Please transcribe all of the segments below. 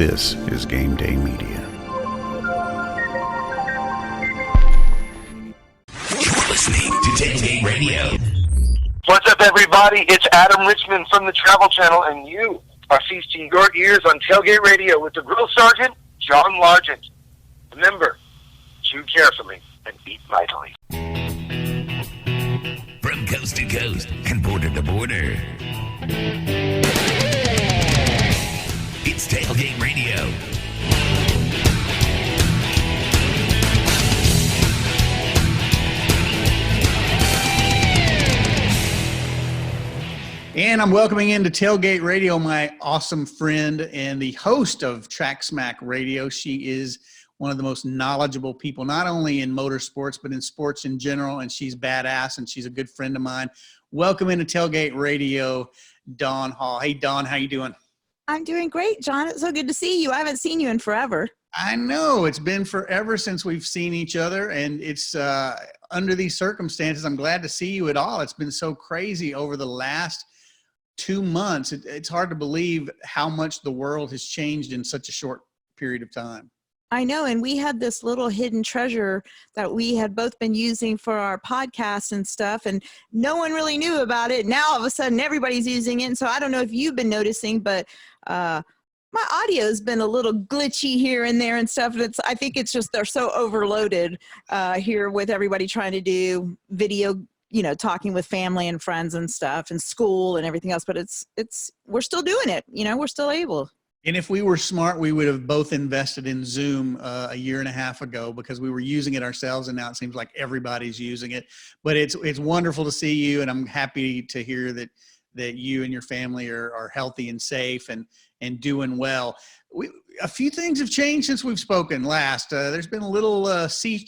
This is Game Day Media. You're listening to Tailgate Radio. What's up, everybody? It's Adam Richmond from the Travel Channel, and you are feasting your ears on Tailgate Radio with the Drill Sergeant, John Largent. Remember, chew carefully and eat vitally. From coast to coast and border to border, it's Tailgate Radio. And I'm welcoming into Tailgate Radio my awesome friend and the host of TrackSmack Radio. She is one of the most knowledgeable people, not only in motorsports, but in sports in general, and she's badass, and she's a good friend of mine. Welcome into Tailgate Radio, Dawn Hall. Hey, Dawn, how you doing? I'm doing great, John. It's so good to see you. I haven't seen you in forever. I know. It's been forever since we've seen each other, and it's under these circumstances, I'm glad to see you at all. It's been so crazy over the last 2 months. It's hard to believe how much the world has changed in such a short period of time. I know, and we had this little hidden treasure that we had both been using for our podcast and stuff, and no one really knew about it. Now, all of a sudden, everybody's using it, and so I don't know if you've been noticing, but my audio has been a little glitchy here and there and stuff. I think it's just they're so overloaded here with everybody trying to do video, talking with family and friends and stuff and school and everything else, but we're still doing it. We're still able. And if we were smart, we would have both invested in Zoom a year and a half ago because we were using it ourselves, and now it seems like everybody's using it. But it's wonderful to see you, and I'm happy to hear that you and your family are healthy and safe and doing well. A few things have changed since we've spoken last. There's been a little sea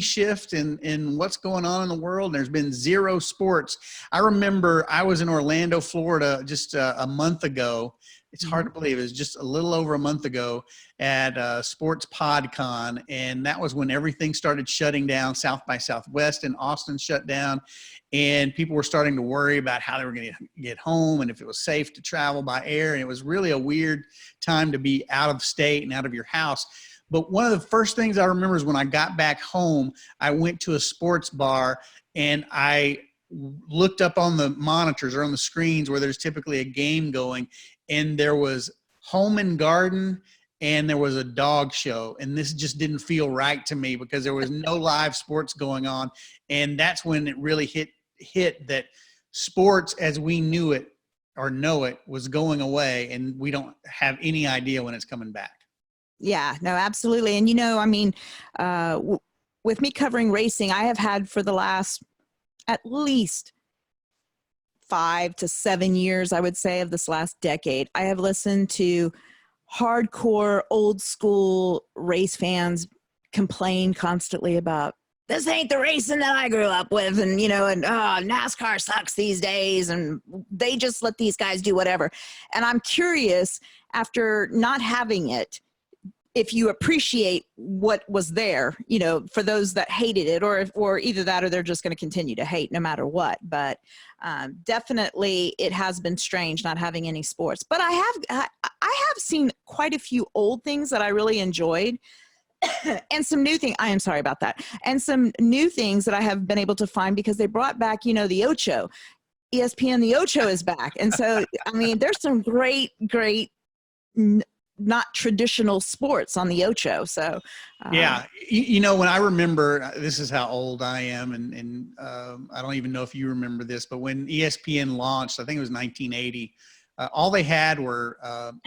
shift in what's going on in the world. There's been zero sports. I remember I was in Orlando, Florida just a month ago. It's hard to believe. It was just a little over a month ago at Sports PodCon, and that was when everything started shutting down. South by Southwest in Austin shut down, and people were starting to worry about how they were going to get home and if it was safe to travel by air, and it was really a weird time to be out of state and out of your house. But one of the first things I remember is when I got back home, I went to a sports bar, and I looked up on the monitors or on the screens where there's typically a game going, and there was Home and Garden and there was a dog show. And this just didn't feel right to me because there was no live sports going on. And that's when it really hit that sports as we knew it or know it was going away, and we don't have any idea when it's coming back. Yeah, no, absolutely. And, with me covering racing, I have had for the last at least 5 to 7 years, I would say, of this last decade, I have listened to hardcore old school race fans complain constantly about this ain't the racing that I grew up with, and NASCAR sucks these days, and they just let these guys do whatever. And I'm curious, after not having it, if you appreciate what was there, for those that hated it, or either that or they're just going to continue to hate no matter what. But definitely it has been strange not having any sports. But I have seen quite a few old things that I really enjoyed. And some new things, I am sorry about that. And some new things that I have been able to find because they brought back, the Ocho. ESPN, the Ocho is back. And so, there's some great not traditional sports on the Ocho. So yeah, when I remember, this is how old I am, and I don't even know if you remember this, but when ESPN launched, I think it was 1980, all they had were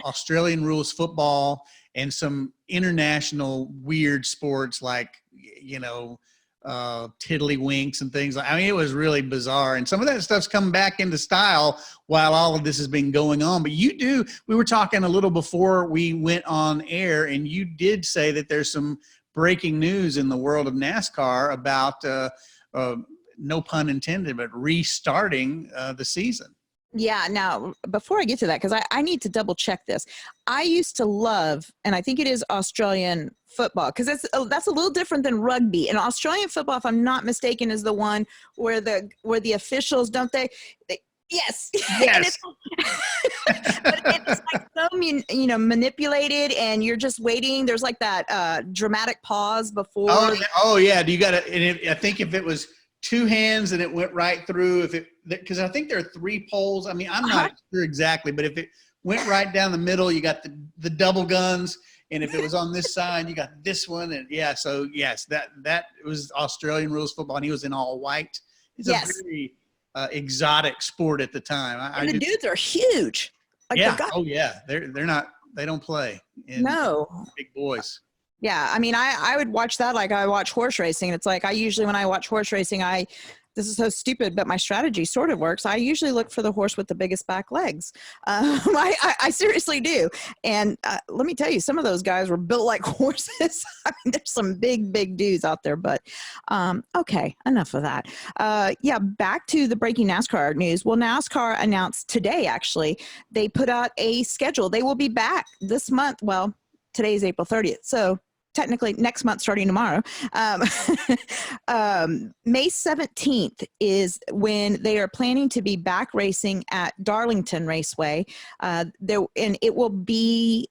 Australian rules football and some international weird sports like tiddlywinks and things. It was really bizarre, and some of that stuff's come back into style while all of this has been going on. But we were talking a little before we went on air, and you did say that there's some breaking news in the world of NASCAR about no pun intended, but restarting the season. Yeah. Now, before I get to that, because I need to double check this. I used to love, and I think it is Australian football, because that's a little different than rugby. And Australian football, if I'm not mistaken, is the one where the officials, don't they yes. Yes. But it's like so manipulated and you're just waiting? There's like that dramatic pause before. Oh yeah. Do you got to? I think if it was two hands and it went right through, because I think there are 3 poles. I mean, I'm not sure exactly, but if it went right down the middle, you got the double guns. And if it was on this side, you got this one. And yeah, so yes, that was Australian rules football, and he was in all white. It's a very exotic sport at the time. And the dudes are huge. Like Oh yeah. They don't play. No. Big boys. Yeah. I mean, I would watch that. Like I watch horse racing. It's like, when I watch horse racing, this is so stupid, but my strategy sort of works. I usually look for the horse with the biggest back legs. I seriously do. And let me tell you, some of those guys were built like horses. I mean, there's some big dudes out there, but okay, enough of that. Back to the breaking NASCAR news. Well, NASCAR announced today, actually, they put out a schedule. They will be back this month. Well, today is April 30th. So technically next month, starting tomorrow. May 17th is when they are planning to be back racing at Darlington Raceway. That will be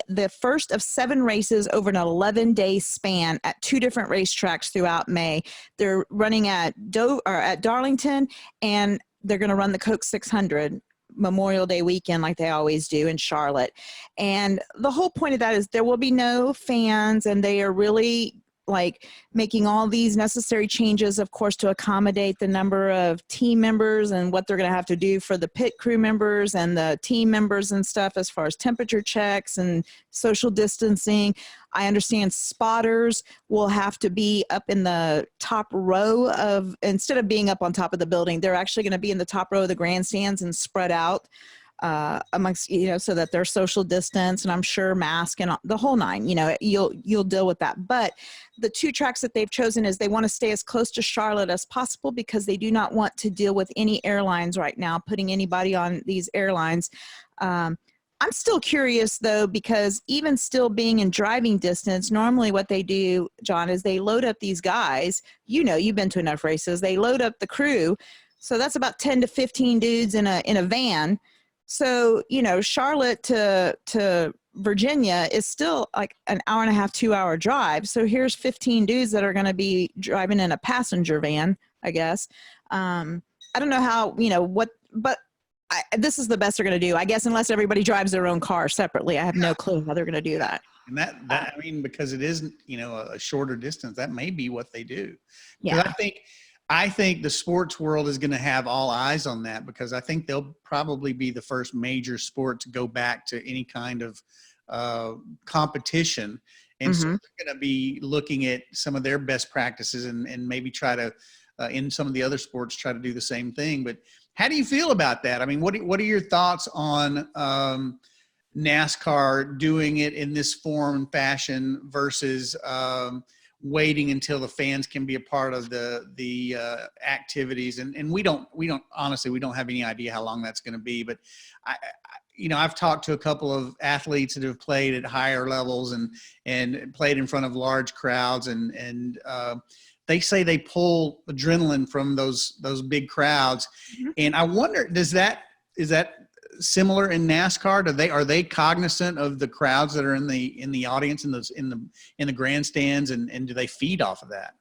the first of 7 races over an 11-day span at 2 different racetracks throughout May. They're running at Darlington, and they're going to run the Coke 600 Memorial Day weekend like they always do in Charlotte. And the whole point of that is there will be no fans, and they are really like making all these necessary changes, of course, to accommodate the number of team members and what they're going to have to do for the pit crew members and the team members and stuff as far as temperature checks and social distancing. I understand spotters will have to be up in the top row instead of being up on top of the building, they're actually going to be in the top row of the grandstands and spread out amongst, so that they're social distance, and I'm sure mask and the whole 9, you'll deal with that. But the 2 tracks that they've chosen is they want to stay as close to Charlotte as possible because they do not want to deal with any airlines right now, putting anybody on these airlines. I'm still curious, though, because even still being in driving distance, normally what they do, John, is they load up these guys. You've been to enough races. They load up the crew. So that's about 10 to 15 dudes in a van. So, Charlotte to Virginia is still like an hour and a half, 2-hour drive. So here's 15 dudes that are going to be driving in a passenger van, I guess. I don't know how, but this is the best they're going to do, I guess, unless everybody drives their own car separately. I have no clue how they're going to do that. And that because it isn't, a shorter distance, that may be what they do. Yeah. I think the sports world is going to have all eyes on that, because I think they'll probably be the first major sport to go back to any kind of competition. And so they're going to be looking at some of their best practices and maybe try to, in some of the other sports, try to do the same thing. But how do you feel about that? I mean, what are your thoughts on NASCAR doing it in this form and fashion versus waiting until the fans can be a part of the activities? And we don't honestly, we don't have any idea how long that's going to be. But I've talked to a couple of athletes that have played at higher levels and played in front of large crowds, and they say they pull adrenaline from those big crowds. And I wonder, is that similar in NASCAR? Are they cognizant of the crowds that are in the audience in the grandstands, and do they feed off of that?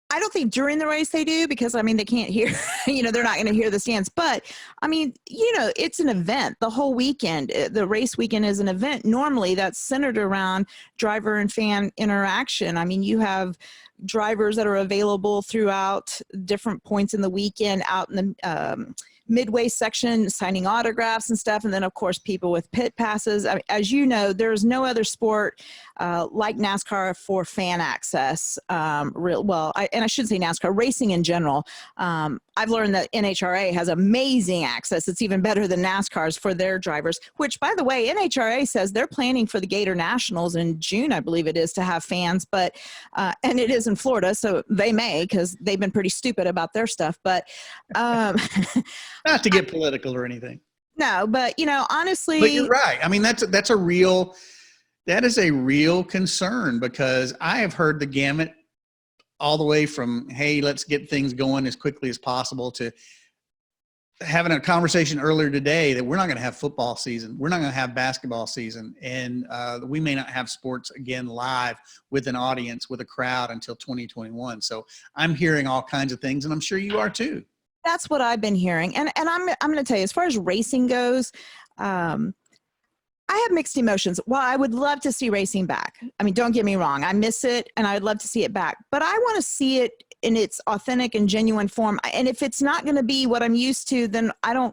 I don't think during the race they do, because they can't hear, they're not going to hear the stands. But it's an event. The whole weekend, the race weekend is an event. Normally that's centered around driver and fan interaction. You have drivers that are available throughout different points in the weekend out in the midway section signing autographs and stuff. And then, of course, people with pit passes. As you know, there's no other sport like NASCAR for fan access. And I shouldn't say NASCAR, racing in general. I've learned that NHRA has amazing access. It's even better than NASCAR's for their drivers, which, by the way, NHRA says they're planning for the Gator Nationals in June, I believe it is, to have fans. But and it is in Florida, so they may, because they've been pretty stupid about their stuff. But not to get political or anything. No, but honestly. But you're right. That is a real concern, because I have heard the gamut all the way from, hey, let's get things going as quickly as possible, to having a conversation earlier today that we're not going to have football season. We're not going to have basketball season. And we may not have sports again live with an audience, with a crowd until 2021. So I'm hearing all kinds of things, and I'm sure you are too. That's what I've been hearing. And I'm going to tell you, as far as racing goes, I have mixed emotions. Well, I would love to see racing back. I mean, don't get me wrong. I miss it and I'd love to see it back, but I want to see it in its authentic and genuine form. And if it's not going to be what I'm used to, then I'm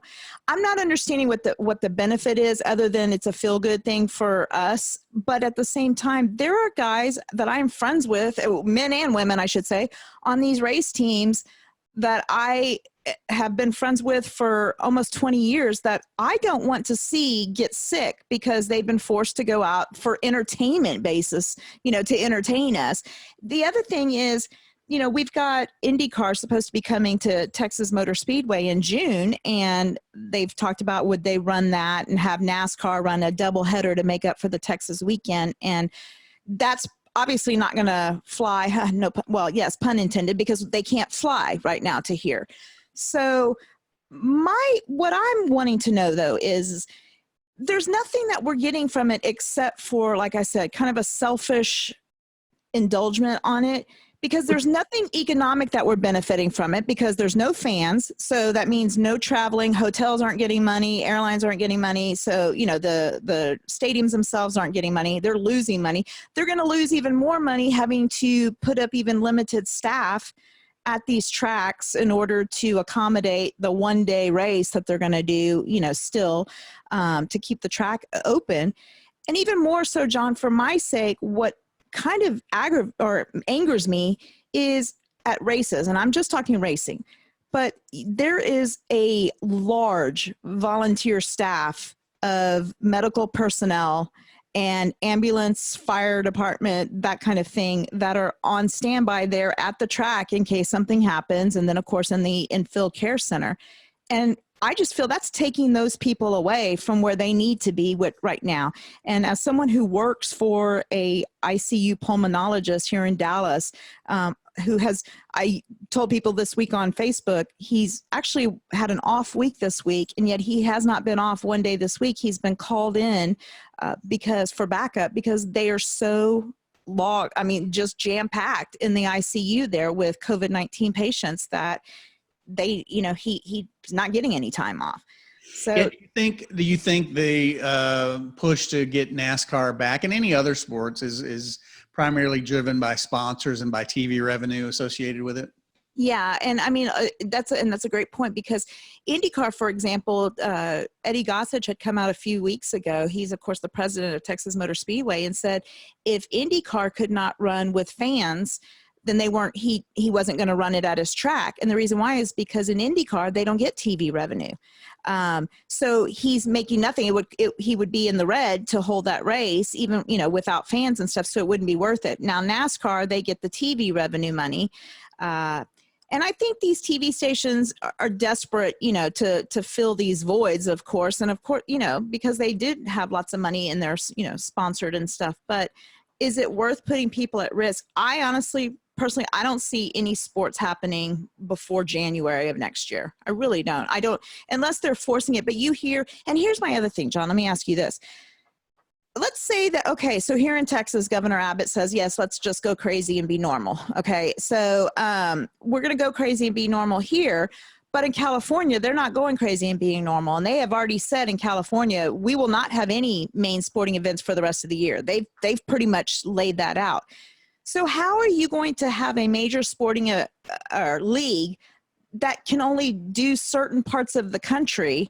not understanding what the benefit is, other than it's a feel good thing for us. But at the same time, there are guys that I'm friends with, men and women, I should say, on these race teams that I have been friends with for almost 20 years that I don't want to see get sick because they've been forced to go out for entertainment basis, to entertain us. The other thing is, we've got IndyCar supposed to be coming to Texas Motor Speedway in June, and they've talked about would they run that and have NASCAR run a doubleheader to make up for the Texas weekend. And that's obviously not going to fly. No, well, yes, pun intended, because they can't fly right now to here. So what I'm wanting to know though is there's nothing that we're getting from it except for, like I said, kind of a selfish indulgence on it, because there's nothing economic that we're benefiting from it, because there's no fans. So that means no traveling. Hotels aren't getting money. Airlines aren't getting money. So, the stadiums themselves aren't getting money. They're losing money. They're going to lose even more money having to put up even limited staff at these tracks in order to accommodate the one-day race that they're going to do, still to keep the track open. And even more so, John, for my sake, what kind of angers me is at races, and I'm just talking racing, but there is a large volunteer staff of medical personnel and ambulance, fire department, that kind of thing, that are on standby there at the track in case something happens. And then of course in the infill care center. And I just feel that's taking those people away from where they need to be right now. And as someone who works for a ICU pulmonologist here in Dallas, I told people this week on Facebook, he's actually had an off week this week, and yet he has not been off one day this week. He's been called in for backup, because they are so just jam-packed in the ICU there with COVID-19 patients that he's not getting any time off. So do you think the push to get NASCAR back, and any other sports, is primarily driven by sponsors and by TV revenue associated with it? Yeah. And I mean, that's a great point, because IndyCar, for example, Eddie Gossage had come out a few weeks ago. He's of course the president of Texas Motor Speedway, and said if IndyCar could not run with fans, then he wasn't going to run it at his track. And the reason why is because in IndyCar, they don't get TV revenue. So he's making nothing. He would be in the red to hold that race, even, without fans and stuff. So it wouldn't be worth it. Now NASCAR, they get the TV revenue money. And I think these TV stations are desperate, to fill these voids, of course. And of course, because they did have lots of money in their, sponsored and stuff. But is it worth putting people at risk? Personally, I don't see any sports happening before January of next year. I really don't. I don't, unless they're forcing it. But and here's my other thing, John, let me ask you this. Let's say that, okay, so here in Texas, Governor Abbott says, yes, let's just go crazy and be normal. Okay, so we're going to go crazy and be normal here. But in California, they're not going crazy and being normal. And they have already said in California, we will not have any main sporting events for the rest of the year. They've pretty much laid that out. So how are you going to have a major sporting league that can only do certain parts of the country?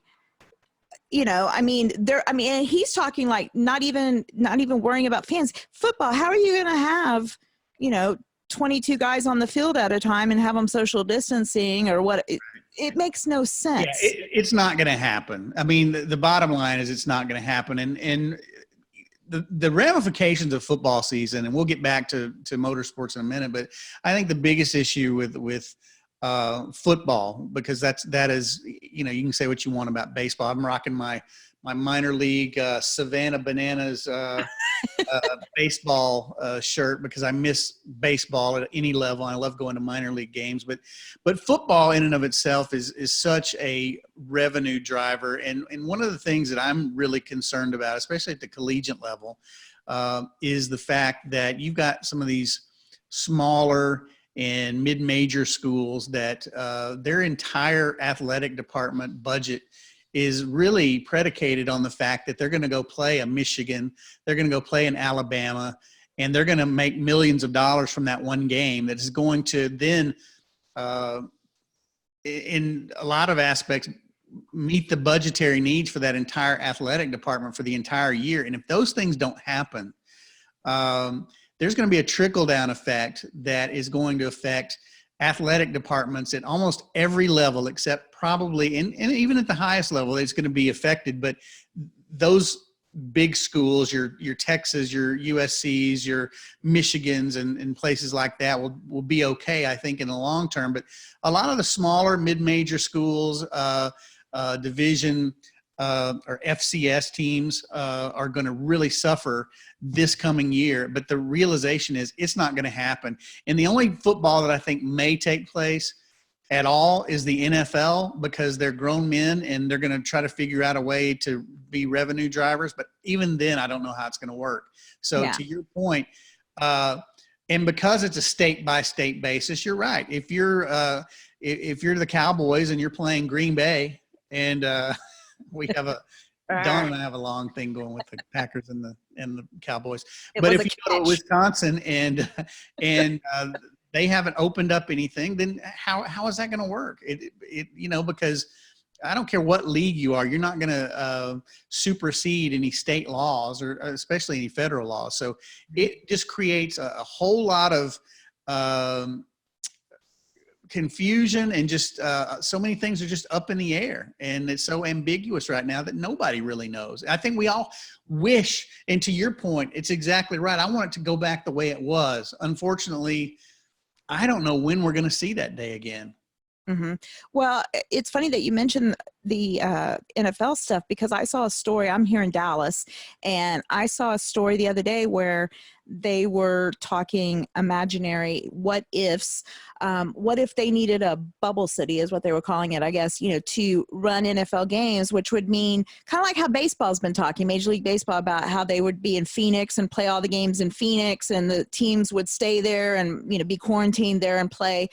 And he's talking like not even worrying about fans. Football, how are you going to have, 22 guys on the field at a time and have them social distancing or what? It makes no sense. Yeah, it's not going to happen. I mean, the bottom line is it's not going to happen. And the ramifications of football season, and we'll get back to motorsports in a minute, but I think the biggest issue with football, because that is, you can say what you want about baseball. I'm rocking my my minor league Savannah Bananas baseball shirt because I miss baseball at any level. I love going to minor league games, but football in and of itself is such a revenue driver. And one of the things that I'm really concerned about, especially at the collegiate level, is the fact that you've got some of these smaller and mid-major schools that their entire athletic department budget is really predicated on the fact that they're going to go play a Michigan, they're going to go play in Alabama, and they're going to make millions of dollars from that one game that is going to then, in a lot of aspects, meet the budgetary needs for that entire athletic department for the entire year. And if those things don't happen, there's going to be a trickle-down effect that is going to affect athletic departments at almost every level, except probably, and even at the highest level, it's going to be affected. But those big schools, your Texas, your USCs, your Michigans, and places like that will be okay, I think, in the long term. But a lot of the smaller mid-major schools, division or FCS teams are going to really suffer this coming year. But the realization is it's not going to happen. And the only football that I think may take place at all is the NFL, because they're grown men and they're going to try to figure out a way to be revenue drivers. But even then, I don't know how it's going to work. So to your point, and because it's a state by state basis, you're right. If you're the Cowboys and you're playing Green Bay, and we have Don and I have a long thing going with the Packers and the Cowboys. But if you go to Wisconsin and they haven't opened up anything, then how is that going to work? Because I don't care what league you are, you're not going to supersede any state laws or especially any federal laws. So it just creates a whole lot of confusion, and just so many things are just up in the air, and it's so ambiguous right now that nobody really knows. I think we all wish, and to your point, it's exactly right. I want it to go back the way it was. Unfortunately, I don't know when we're going to see that day again. Mm-hmm. Well, it's funny that you mentioned the NFL stuff, because I saw a story. I'm here in Dallas, and I saw a story the other day where they were talking imaginary what ifs. What if they needed a bubble city, is what they were calling it, I guess, to run NFL games, which would mean kind of like how baseball's been talking, Major League Baseball, about how they would be in Phoenix and play all the games in Phoenix, and the teams would stay there and, be quarantined there and play,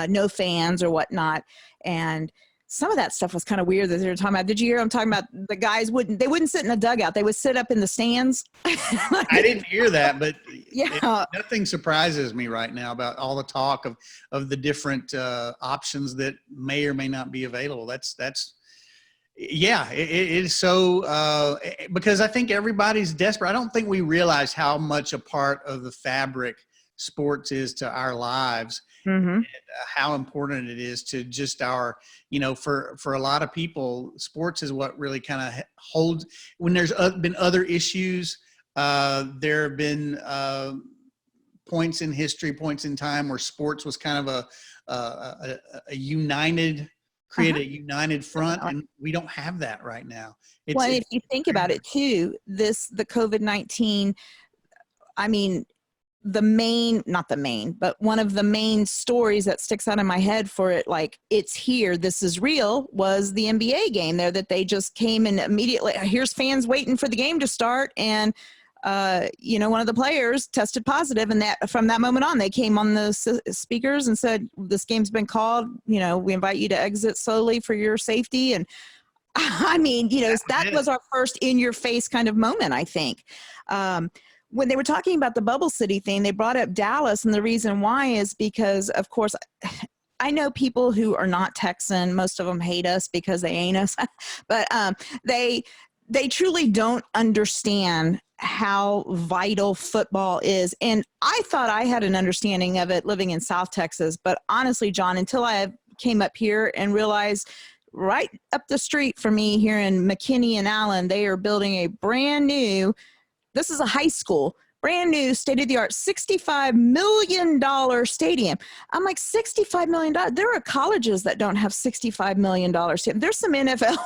no fans or whatnot. And some of that stuff was kind of weird that they were talking about. Did you hear them talking about the guys they wouldn't sit in a dugout. They would sit up in the stands. I didn't hear that, but nothing surprises me right now about all the talk of the different options that may or may not be available. It is so because I think everybody's desperate. I don't think we realize how much a part of the fabric sports is to our lives. Mm-hmm. And how important it is to just our, for a lot of people, sports is what really kind of holds. When there's been other issues, there have been points in history, points in time where sports was kind of a united, create a united front, and we don't have that right now. If you think about it too, the COVID-19, but one of the main stories that sticks out in my head for it, like, it's here, this is real, was the NBA game there that they just came and immediately, here's fans waiting for the game to start. And, one of the players tested positive, and that from that moment on, they came on the speakers and said, this game's been called, we invite you to exit slowly for your safety. And that was our first in your face kind of moment, I think. When they were talking about the bubble city thing, they brought up Dallas, and the reason why is because, of course, I know people who are not Texan. Most of them hate us because they ain't us, but they truly don't understand how vital football is. And I thought I had an understanding of it living in South Texas, but honestly, John, until I came up here and realized right up the street from me here in McKinney and Allen, they are building a brand new, this is a high school, brand new, state-of-the-art, $65 million stadium. I'm like, $65 million? There are colleges that don't have $65 million. There's some NFL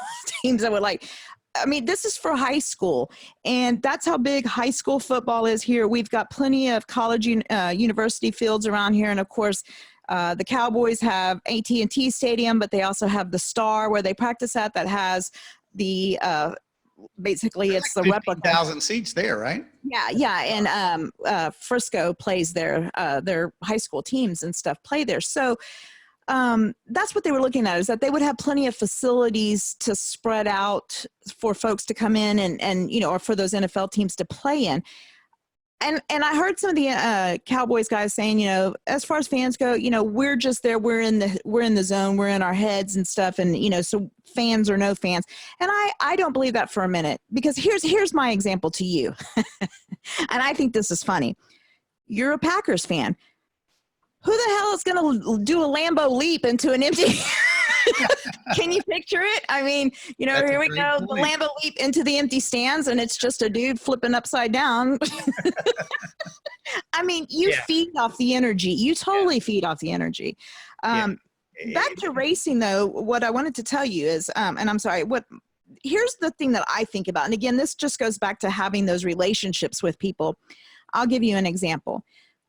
teams that would like, I mean, this is for high school, and that's how big high school football is here. We've got plenty of college university fields around here, and of course, the Cowboys have AT&T Stadium, but they also have the Star where they practice at that has the basically There's it's like the replica. 50,000 seats there, right? Yeah, and Frisco plays there. Their high school teams and stuff play there. So that's what they were looking at, is that they would have plenty of facilities to spread out for folks to come in and or for those NFL teams to play in. And I heard some of the Cowboys guys saying, as far as fans go, we're just there. We're in the zone. We're in our heads and stuff. And, so fans or no fans. And I don't believe that for a minute, because here's my example to you. And I think this is funny. You're a Packers fan. Who the hell is going to do a Lambeau leap into an empty? Can you picture it? I mean, here we go, the Lambeau leap into the empty stands, and it's just a dude flipping upside down. I mean, you feed off the energy. You totally feed off the energy. Back to racing, though, what I wanted to tell you is, and I'm sorry, here's the thing that I think about. And again, this just goes back to having those relationships with people. I'll give you an example.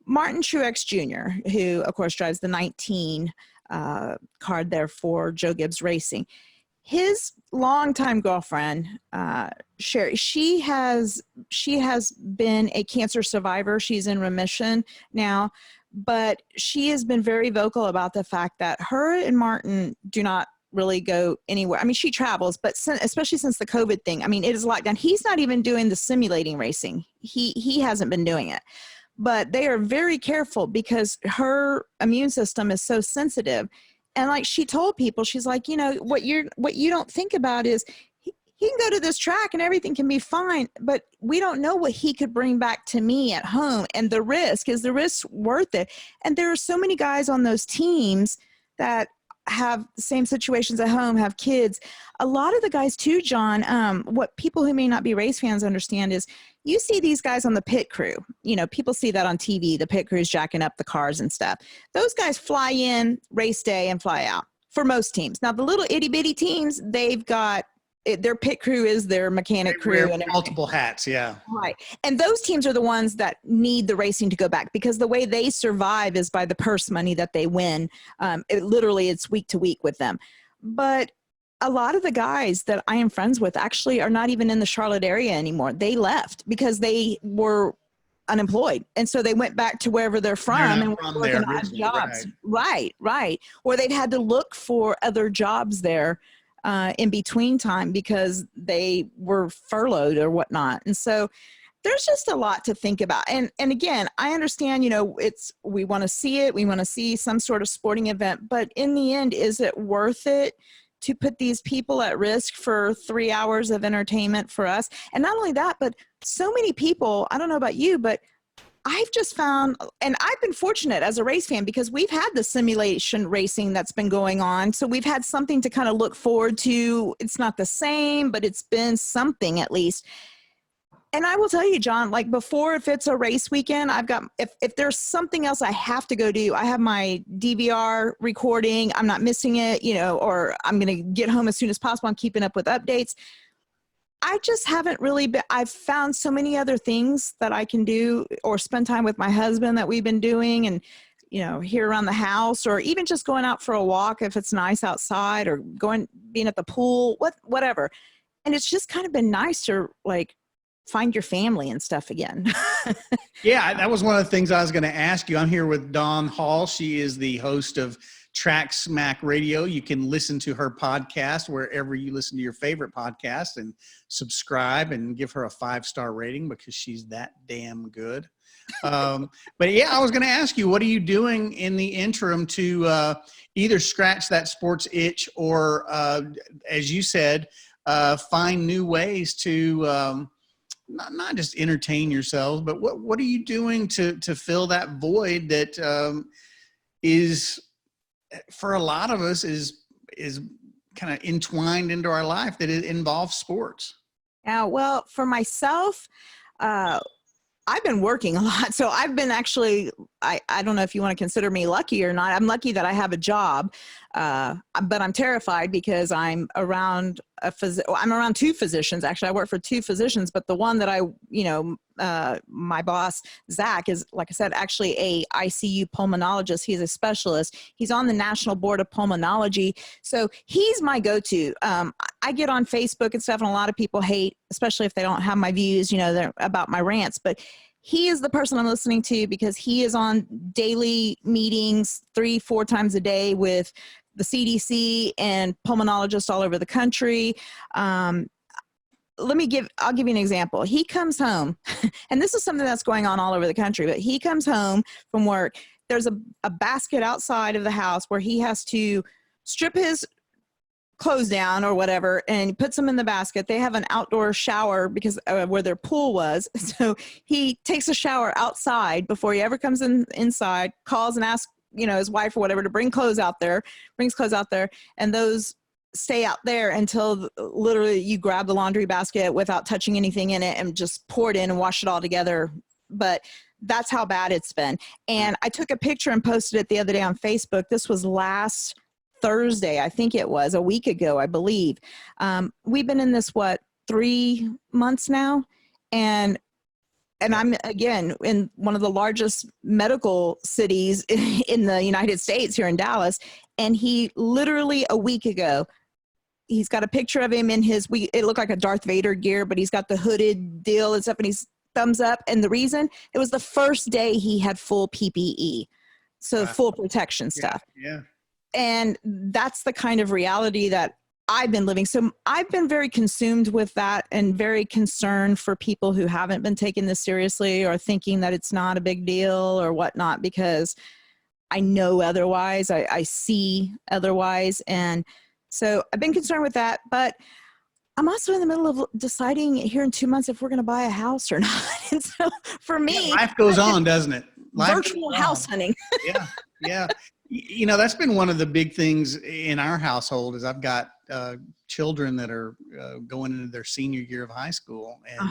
Martin Truex Jr., who, of course, drives the 19 card there for Joe Gibbs Racing. His longtime girlfriend, Sherry, she has been a cancer survivor. She's in remission now, but she has been very vocal about the fact that her and Martin do not really go anywhere. I mean, she travels, but especially since the COVID thing, I mean, it is locked down. He's not even doing the simulating racing. He hasn't been doing it. But they are very careful because her immune system is so sensitive. And like she told people, she's like, what you don't think about is he can go to this track and everything can be fine, but we don't know what he could bring back to me at home. And the risk worth it? And there are so many guys on those teams that have the same situations at home, have kids. A lot of the guys too, John, what people who may not be race fans understand is you see these guys on the pit crew. People see that on TV, the pit crews jacking up the cars and stuff. Those guys fly in race day and fly out for most teams. Now, the little itty bitty teams, they've got their pit crew is their mechanic crew and multiple hats. Yeah. Right. And those teams are the ones that need the racing to go back, because the way they survive is by the purse money that they win. It's week to week with them. But a lot of the guys that I am friends with actually are not even in the Charlotte area anymore. They left because they were unemployed. And so they went back to wherever they're from and were working odd jobs. Right. Or they'd had to look for other jobs there in between time because they were furloughed or whatnot. And so there's just a lot to think about. And again, I understand, we want to see it. We want to see some sort of sporting event, but in the end, is it worth it to put these people at risk for 3 hours of entertainment for us? And not only that, but so many people, I don't know about you, but I've just found, and I've been fortunate as a race fan because we've had the simulation racing that's been going on. So we've had something to kind of look forward to. It's not the same, but it's been something at least. And I will tell you, John, like before, if it's a race weekend, I've got, if there's something else I have to go do, I have my DVR recording. I'm not missing it, or I'm going to get home as soon as possible. I'm keeping up with updates. I just haven't really been, I've found so many other things that I can do or spend time with my husband that we've been doing and, here around the house, or even just going out for a walk if it's nice outside, or being at the pool, whatever. And it's just kind of been nice to like find your family and stuff again. Yeah, that was one of the things I was going to ask you. I'm here with Dawn Hall. She is the host of TrackSmack Radio. You can listen to her podcast wherever you listen to your favorite podcast, and subscribe and give her a 5-star rating because she's that damn good. But yeah, I was going to ask you, what are you doing in the interim to either scratch that sports itch or, as you said, find new ways to not just entertain yourselves, but what are you doing to fill that void that is, for a lot of us, is kind of entwined into our life, that it involves sports? Well, for myself, I've been working a lot. So I've been actually, I don't know if you want to consider me lucky or not. I'm lucky that I have a job, but I'm terrified because I'm around I'm around two physicians. Actually, I work for two physicians, but the one that my boss, Zach, is, like I said, actually a ICU pulmonologist. He's a specialist. He's on the National Board of Pulmonology. So he's my go-to. I get on Facebook and stuff, and a lot of people hate, especially if they don't have my views, they're about my rants, but he is the person I'm listening to because he is on daily meetings 3-4 times a day with the CDC and pulmonologists all over the country. I'll give you an example. He comes home, and this is something that's going on all over the country, but he comes home from work. There's a basket outside of the house where he has to strip his clothes down or whatever, and he puts them in the basket. They have an outdoor shower because where their pool was. So he takes a shower outside before he ever comes inside, calls and asks, his wife or whatever to brings clothes out there, and those stay out there until literally you grab the laundry basket without touching anything in it and just pour it in and wash it all together. But that's how bad it's been. And I took a picture and posted it the other day on Facebook. This was last Thursday, I think it was a week ago, I believe. We've been in this, 3 months now? And I'm, again, in one of the largest medical cities in the United States, here in Dallas. And he literally a week ago, he's got a picture of him in it looked like a Darth Vader gear, but he's got the hooded deal and stuff, and he's thumbs up. And the reason, it was the first day he had full PPE. So full protection stuff. Yeah. And that's the kind of reality that I've been living. So I've been very consumed with that and very concerned for people who haven't been taking this seriously or thinking that it's not a big deal or whatnot, because I know otherwise. I see otherwise. And so I've been concerned with that. But I'm also in the middle of deciding here in 2 months if we're going to buy a house or not. And so for me, life goes on, doesn't it? Virtual house hunting. Yeah. That's been one of the big things in our household is I've got children that are going into their senior year of high school, and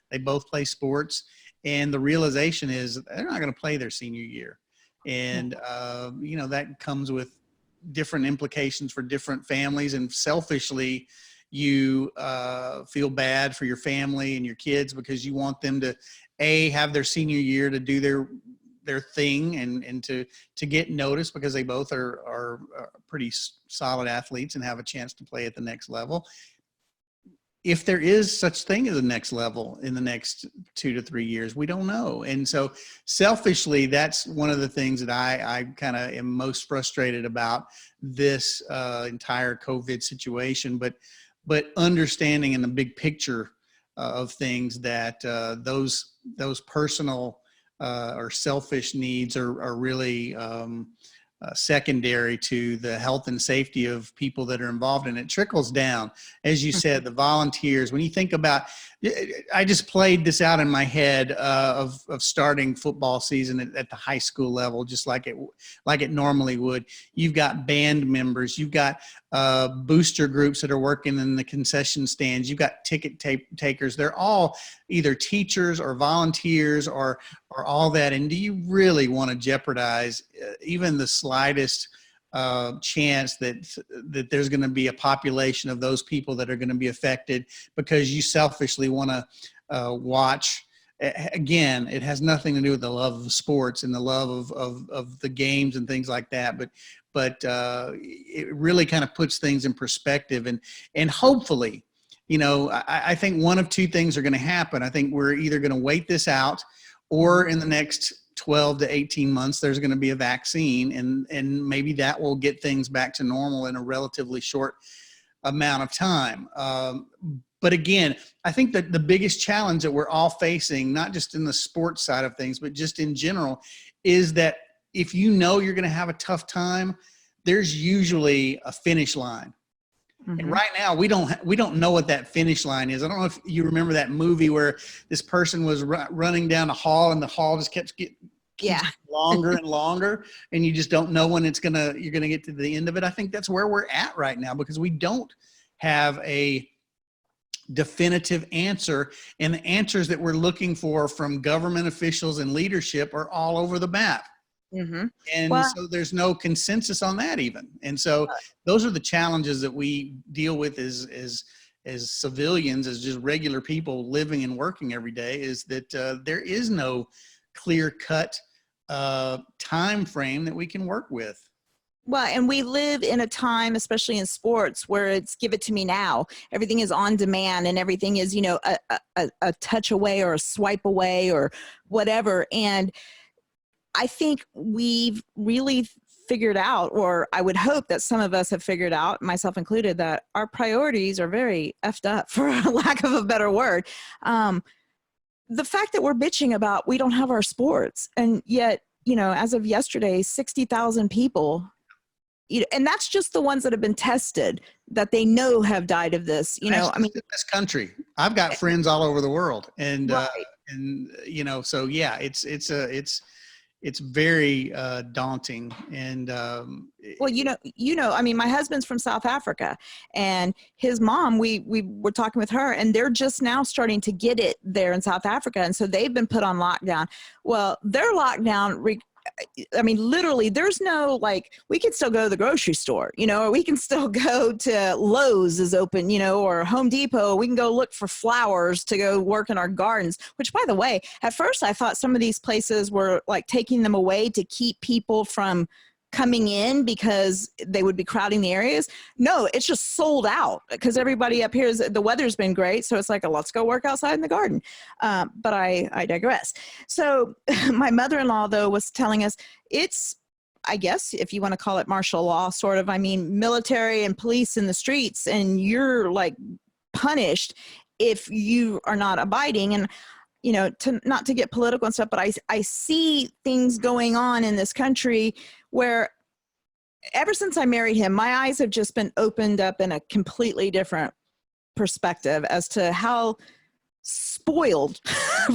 they both play sports. And the realization is they're not going to play their senior year. And, that comes with different implications for different families. And selfishly, you feel bad for your family and your kids because you want them to have their senior year to do their thing and to get noticed because they both are pretty solid athletes and have a chance to play at the next level. If there is such thing as a next level in the next 2 to 3 years, we don't know. And so selfishly, that's one of the things that I kind of am most frustrated about this entire COVID situation, but understanding in the big picture of things that those personal or selfish needs are really secondary to the health and safety of people that are involved, and it trickles down. As you said, the volunteers, when you think about, I just played this out in my head of starting football season at the high school level, just like it normally would. You've got band members, you've got booster groups that are working in the concession stands, you've got ticket takers. They're all either teachers or volunteers or all that. And do you really want to jeopardize even the slightest chance that there's going to be a population of those people that are going to be affected because you selfishly want to watch? Again, it has nothing to do with the love of sports and the love of the games and things like that, but it really kind of puts things in perspective. And hopefully, I think one of two things are going to happen. I think we're either going to wait this out, or in the next 12 to 18 months, there's going to be a vaccine, and maybe that will get things back to normal in a relatively short amount of time. But again, I think that the biggest challenge that we're all facing, not just in the sports side of things, but just in general, is that if you're going to have a tough time, there's usually a finish line. Mm-hmm. And right now we don't know what that finish line is. I don't know if you remember that movie where this person was running down a hall and the hall just keeps longer and longer, and you just don't know when you're going to get to the end of it. I think that's where we're at right now, because we don't have a definitive answer, and the answers that we're looking for from government officials and leadership are all over the map. Mm-hmm. And Well, so there's no consensus on that even. And so those are the challenges that we deal with as civilians, as just regular people living and working every day, is that there is no clear cut time frame that we can work with. well, and we live in a time, especially in sports, where it's give it to me now. Everything is on demand, and everything is, you know, a touch away or a swipe away or whatever. And I think we've really figured out, or I would hope that some of us have figured out, myself included, that our priorities are very effed up, for lack of a better word. The fact that we're bitching about we don't have our sports, and yet, you know, as of yesterday, 60,000 people, you know, and that's just the ones that have been tested that they know have died of this. You know, I mean, in this country, I've got friends all over the world, and right. and you know, so yeah, it's very daunting. And Well, you know, I mean, my husband's from South Africa, and his mom, we were talking with her, and they're just now starting to get it there in South Africa. And so they've been put on lockdown. Well, their lockdown, I mean, literally, there's no, like, we can still go to the grocery store, you know, or we can still go to Lowe's is open, you know, or Home Depot. We can go look for flowers to go work in our gardens, which, by the way, at first I thought some of these places were like taking them away to keep people from coming in because they would be crowding the areas. No, it's just sold out because everybody up here, the weather's been great. So it's like, let's go work outside in the garden. But I digress. So my mother-in-law, though, was telling us it's, I guess, if you want to call it martial law, sort of, I mean, military and police in the streets, and you're like punished if you are not abiding. And, you know, not to get political and stuff, but I see things going on in this country where ever since I married him, my eyes have just been opened up in a completely different perspective as to how spoiled,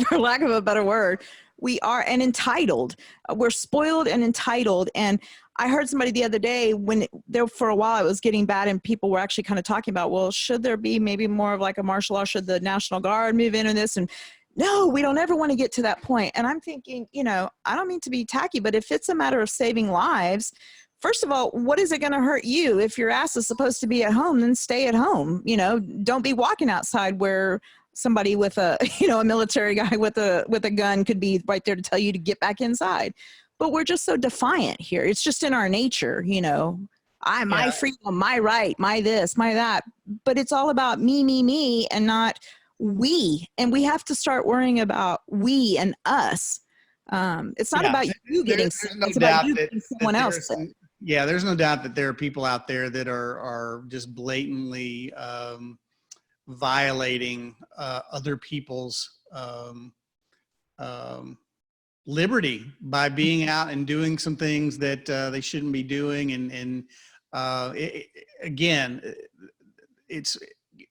for lack of a better word, we are, and entitled. We're spoiled and entitled. And I heard somebody the other day when there for a while it was getting bad, and people were actually kind of talking about, well, should there be maybe more of like a martial law? Should the National Guard move in on this? And no, we don't ever want to get to that point. And I'm thinking, you know, I don't mean to be tacky, but if it's a matter of saving lives, first of all, what is it going to hurt you? If your ass is supposed to be at home, then stay at home. You know, don't be walking outside where somebody with a, you know, a military guy with a gun could be right there to tell you to get back inside. But we're just so defiant here. It's just in our nature, you know. My freedom, my right, my this, my that. But it's all about me, and not we. And we have to start worrying about we and us. It's not about you getting sick. It's about you getting someone else sick. Yeah, there's no doubt that there are people out there that are just blatantly violating other people's liberty by being out and doing some things that they shouldn't be doing. And again,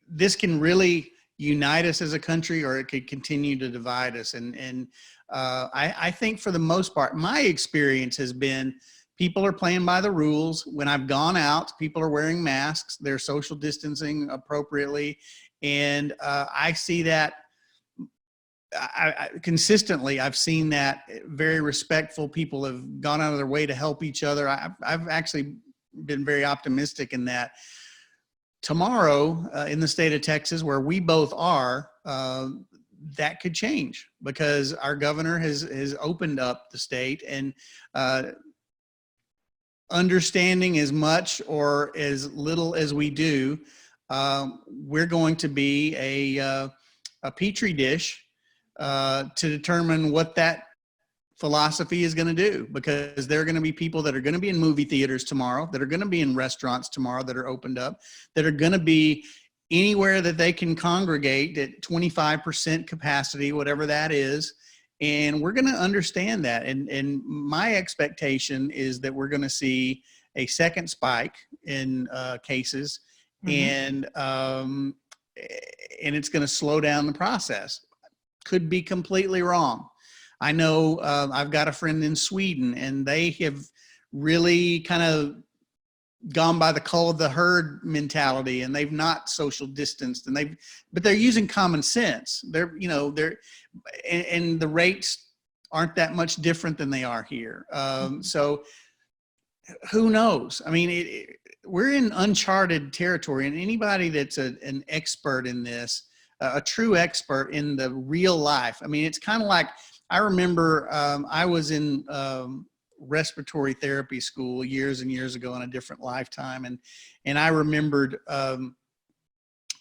this can really unite us as a country, or it could continue to divide us. And I think for the most part, my experience has been people are playing by the rules. When I've gone out, people are wearing masks, they're social distancing appropriately. And I see that consistently. I've seen that very respectful. People have gone out of their way to help each other. I've actually been very optimistic in that. Tomorrow in the state of Texas, where we both are, that could change because our governor has opened up the state, and understanding as much or as little as we do, we're going to be a petri dish to determine what that philosophy is going to do, because there are going to be people that are going to be in movie theaters tomorrow, that are going to be in restaurants tomorrow that are opened up, that are going to be anywhere that they can congregate at 25% capacity, whatever that is. And we're going to understand that. And my expectation is that we're going to see a second spike in cases, and it's going to slow down the process. Could be completely wrong. I know I've got a friend in Sweden, and they have really kind of gone by the cull of the herd mentality, and they've not social distanced, and but they're using common sense. And the rates aren't that much different than they are here. So who knows? I mean, we're in uncharted territory, and anybody that's an expert in this, a true expert in the real life. I mean, it's kind of like, I remember I was in respiratory therapy school years and years ago in a different lifetime. And I remembered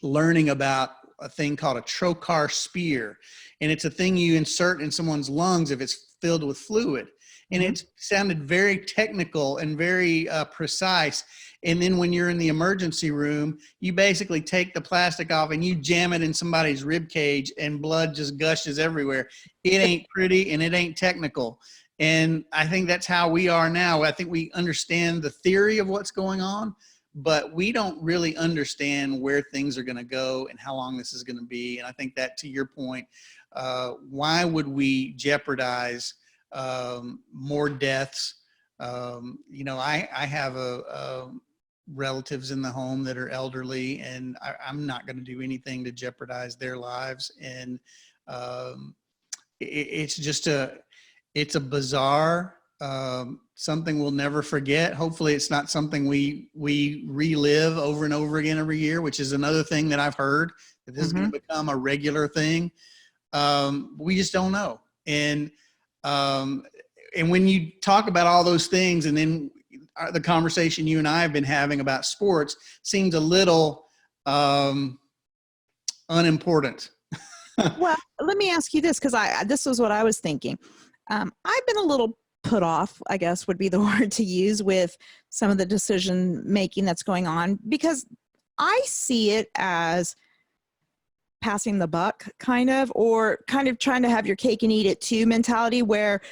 learning about a thing called a trocar spear. And it's a thing you insert in someone's lungs if it's filled with fluid. And it sounded very technical and very precise. And then when you're in the emergency room, you basically take the plastic off and you jam it in somebody's rib cage, and blood just gushes everywhere. It ain't pretty and it ain't technical. And I think that's how we are now. I think we understand the theory of what's going on, but we don't really understand where things are going to go and how long this is going to be. And I think that, to your point, why would we jeopardize more deaths? I have relatives in the home that are elderly, and I'm not going to do anything to jeopardize their lives. And it's a bizarre, something we'll never forget. Hopefully it's not something we relive over and over again every year, which is another thing that I've heard, that this is going to become a regular thing. We just don't know. And when you talk about all those things, and then the conversation you and I have been having about sports seems a little unimportant. Well, let me ask you this, because this was what I was thinking. I've been a little put off, I guess would be the word to use, with some of the decision making that's going on, because I see it as passing the buck, or kind of trying to have your cake and eat it too mentality, where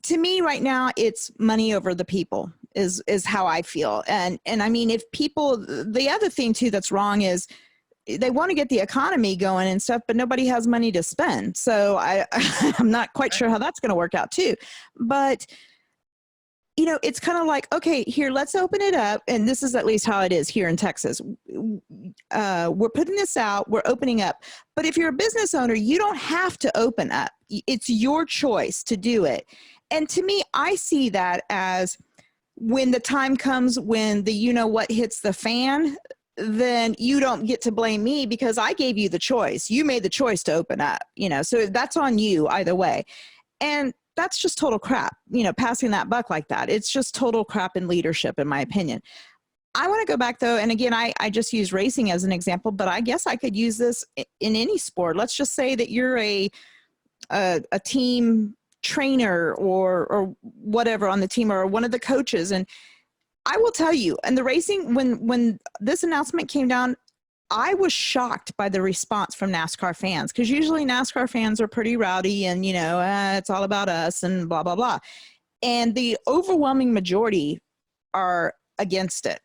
to me right now it's money over the people is how I feel. And I mean, if people, the other thing too that's wrong is they want to get the economy going and stuff, but nobody has money to spend. So I'm not quite sure how that's going to work out too. But, it's kind of like, okay, here, let's open it up. And this is at least how it is here in Texas. We're putting this out, we're opening up. But if you're a business owner, you don't have to open up. It's your choice to do it. And to me, I see that as when the time comes when the what hits the fan, then you don't get to blame me, because I gave you the choice. You made the choice to open up, so that's on you either way. And that's just total crap, passing that buck like that. It's just total crap in leadership, in my opinion. I want to go back though. And again, I just use racing as an example, but I guess I could use this in any sport. Let's just say that you're a team trainer or whatever on the team, or one of the coaches. And I will tell you, and the racing, when this announcement came down, I was shocked by the response from NASCAR fans, because usually NASCAR fans are pretty rowdy and, it's all about us and blah, blah, blah. And the overwhelming majority are against it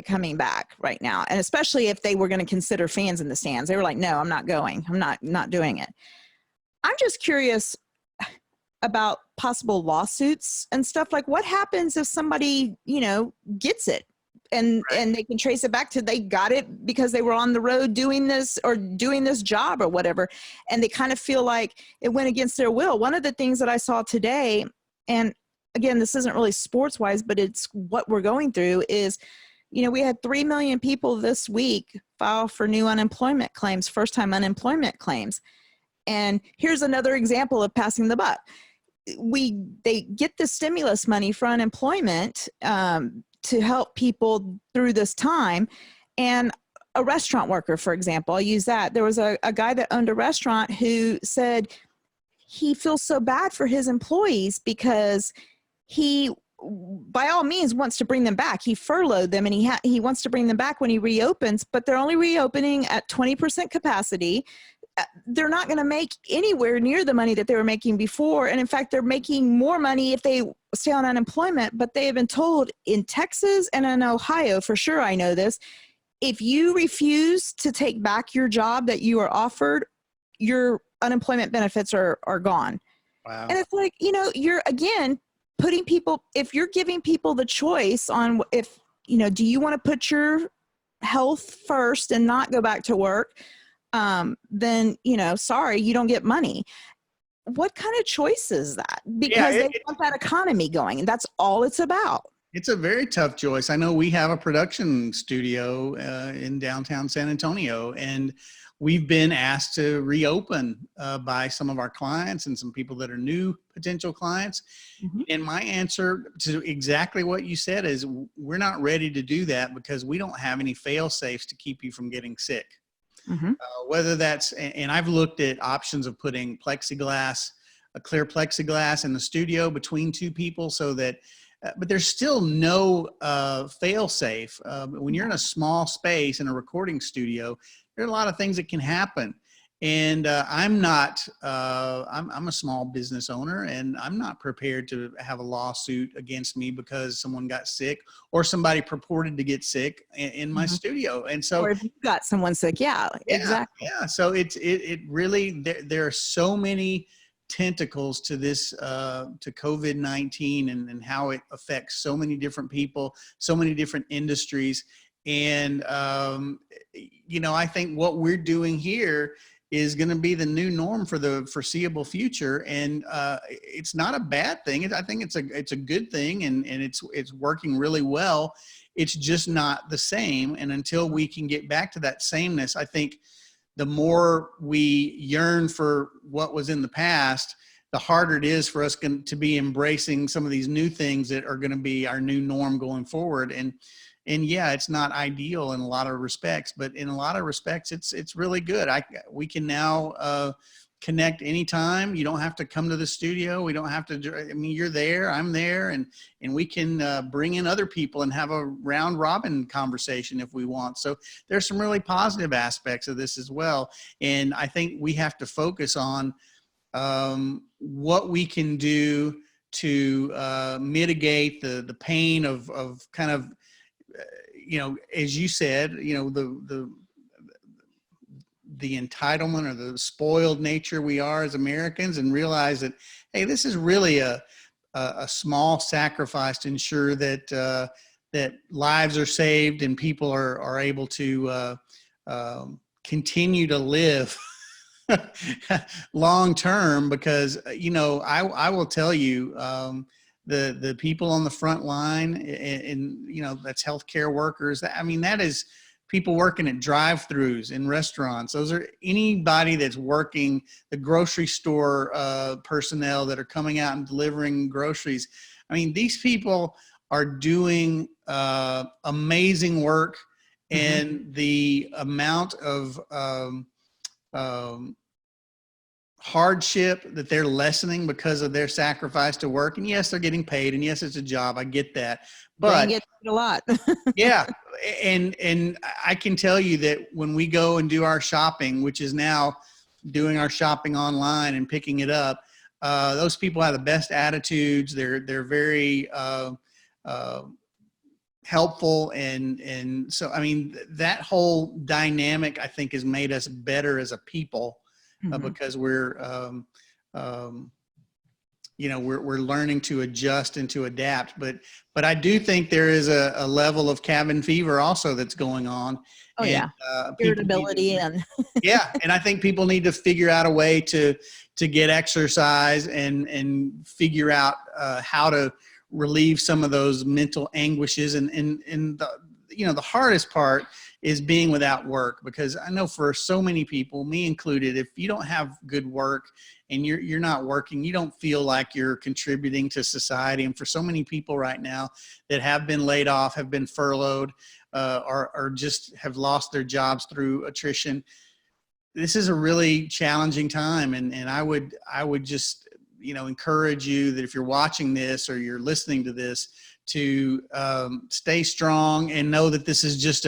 coming back right now. And especially if they were going to consider fans in the stands, they were like, no, I'm not going. I'm not doing it. I'm just curious about possible lawsuits and stuff. Like, what happens if somebody, gets it and they can trace it back to, they got it because they were on the road doing this job or whatever, and they kind of feel like it went against their will. One of the things that I saw today, and again, this isn't really sports wise, but it's what we're going through, is, we had 3 million people this week file for new unemployment claims, first time unemployment claims. And here's another example of passing the buck. They get the stimulus money for unemployment to help people through this time. And a restaurant worker, for example, I'll use that. There was a guy that owned a restaurant who said he feels so bad for his employees because he, by all means, wants to bring them back. He furloughed them, and he wants to bring them back when he reopens, but they're only reopening at 20% capacity. They're not going to make anywhere near the money that they were making before. And in fact, they're making more money if they stay on unemployment. But they have been told in Texas and in Ohio, for sure, I know this, if you refuse to take back your job that you are offered, your unemployment benefits are gone. Wow. And it's like, you're again putting people, if you're giving people the choice on if do you want to put your health first and not go back to work? Then, sorry, you don't get money. What kind of choice is that? Because they want that economy going, and that's all it's about. It's a very tough choice. I know we have a production studio in downtown San Antonio, and we've been asked to reopen by some of our clients and some people that are new potential clients. Mm-hmm. And my answer to exactly what you said is we're not ready to do that because we don't have any fail safes to keep you from getting sick. Mm-hmm. Whether that's, and I've looked at options of putting a clear plexiglass in the studio between two people so that, but there's still no fail safe. When you're in a small space in a recording studio, there are a lot of things that can happen. And I'm a small business owner, and I'm not prepared to have a lawsuit against me because someone got sick or somebody purported to get sick in my mm-hmm. studio. And so, or if you got someone sick, exactly. Yeah. So it really, there are so many tentacles to this, to COVID-19 and how it affects so many different people, so many different industries. And, I think what we're doing here is going to be the new norm for the foreseeable future. And it's not a bad thing. I think it's a good thing, and it's working really well. It's just not the same. And until we can get back to that sameness, I think the more we yearn for what was in the past, the harder it is for us to be embracing some of these new things that are going to be our new norm going forward. And yeah, it's not ideal in a lot of respects, but in a lot of respects, it's really good. We can now connect anytime. You don't have to come to the studio. We don't have to. I mean, you're there, I'm there, and we can bring in other people and have a round robin conversation if we want. So there's some really positive aspects of this as well. And I think we have to focus on what we can do to mitigate the pain of kind of, as you said, the entitlement or the spoiled nature we are as Americans, and realize that, hey, this is really a small sacrifice to ensure that that lives are saved and people are able to continue to live long term. Because I will tell you, the people on the front line, and that's healthcare workers. That is people working at drive-throughs in restaurants. Those are anybody that's working, the grocery store personnel that are coming out and delivering groceries. These people are doing amazing work, mm-hmm. and the amount of hardship that they're lessening because of their sacrifice to work. And yes, they're getting paid, and yes, it's a job. I get that, but they get paid a lot. Yeah. And I can tell you that when we go and do our shopping, which is now doing our shopping online and picking it up, those people have the best attitudes. They're very helpful. And so, that whole dynamic, I think, has made us better as a people. Mm-hmm. Because we're learning to adjust and to adapt. But I do think there is a level of cabin fever also that's going on. Oh, and, irritability and yeah, and I think people need to figure out a way to get exercise and figure out how to relieve some of those mental anguishes. And the hardest part is being without work, because I know for so many people, me included, if you don't have good work and you're not working, you don't feel like you're contributing to society. And for so many people right now that have been laid off, have been furloughed, or just have lost their jobs through attrition, this is a really challenging time. And I would just, encourage you that if you're watching this or you're listening to this, to stay strong and know that this is just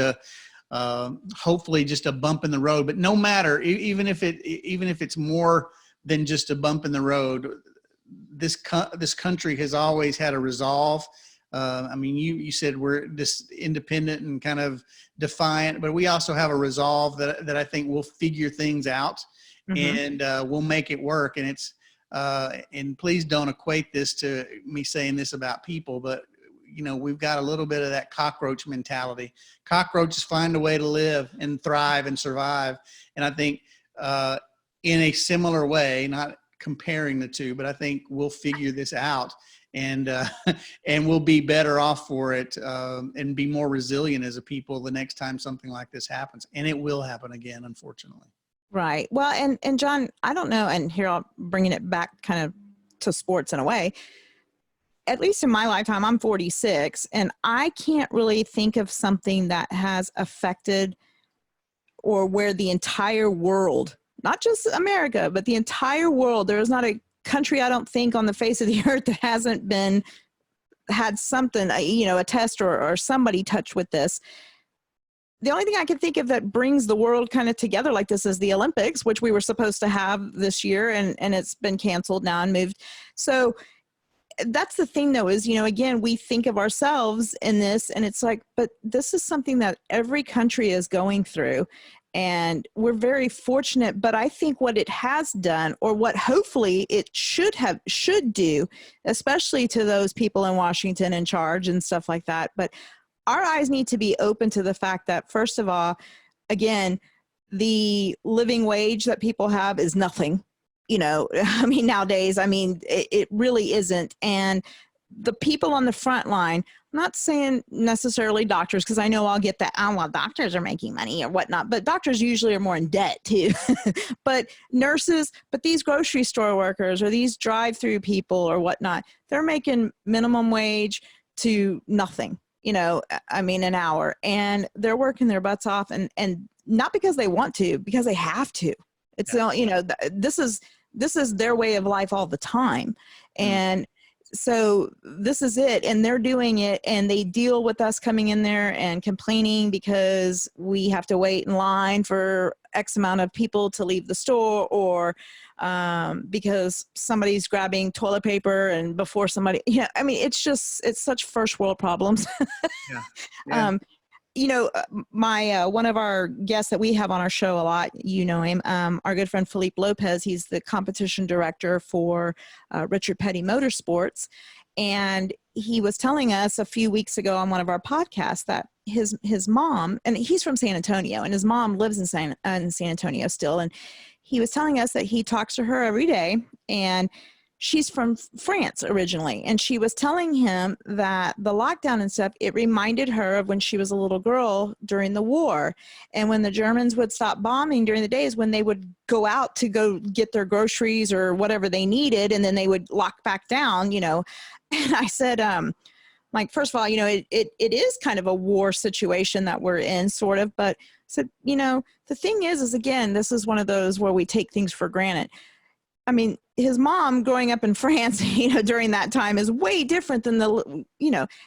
hopefully just a bump in the road. But no matter, even if it's more than just a bump in the road, this country has always had a resolve. You said we're just independent and kind of defiant, but we also have a resolve that I think we'll figure things out, mm-hmm. and we'll make it work. And it's and please don't equate this to me saying this about people, but we've got a little bit of that cockroach mentality. Cockroaches find a way to live and thrive and survive. And I think in a similar way, not comparing the two, but I think we'll figure this out, and we'll be better off for it, and be more resilient as a people the next time something like this happens. And it will happen again, unfortunately. Right. Well, and John, I don't know, and here I'll bringing it back kind of to sports in a way. At least in my lifetime, I'm 46, and I can't really think of something that has affected, or where the entire world, not just America, but the entire world, there is not a country, I don't think, on the face of the earth that hasn't had something, a test or somebody touched with this. The only thing I can think of that brings the world kind of together like this is the Olympics, which we were supposed to have this year, and it's been canceled now and moved. So that's the thing, though, is, again, we think of ourselves in this, and it's like, but this is something that every country is going through, and we're very fortunate. But I think what it has done, or what hopefully it should do, especially to those people in Washington in charge and stuff like that, but our eyes need to be open to the fact that, first of all, again, the living wage that people have is nothing. Nowadays, it really isn't. And the people on the front line, I'm not saying necessarily doctors, because I know I'll get that, well, doctors are making money or whatnot, but doctors usually are more in debt too. But nurses, but these grocery store workers or these drive-through people or whatnot, they're making minimum wage to nothing, an hour, and they're working their butts off, and not because they want to, because they have to. It's, this is their way of life all the time. And so this is it. And they're doing it, and they deal with us coming in there and complaining because we have to wait in line for X amount of people to leave the store, or because somebody's grabbing toilet paper and before somebody, it's such first world problems. Yeah. My one of our guests that we have on our show a lot, him, our good friend Felipe Lopez, he's the competition director for Richard Petty Motorsports. And he was telling us a few weeks ago on one of our podcasts that his mom, and he's from San Antonio, and his mom lives in San Antonio still. And he was telling us that he talks to her every day, and she's from France originally. And she was telling him that the lockdown and stuff, it reminded her of when she was a little girl during the war. And when the Germans would stop bombing during the days, when they would go out to go get their groceries or whatever they needed, and then they would lock back down, And I said, first of all, it is kind of a war situation that we're in, sort of. But I said, the thing is again, this is one of those where we take things for granted. His mom growing up in France, during that time is way different than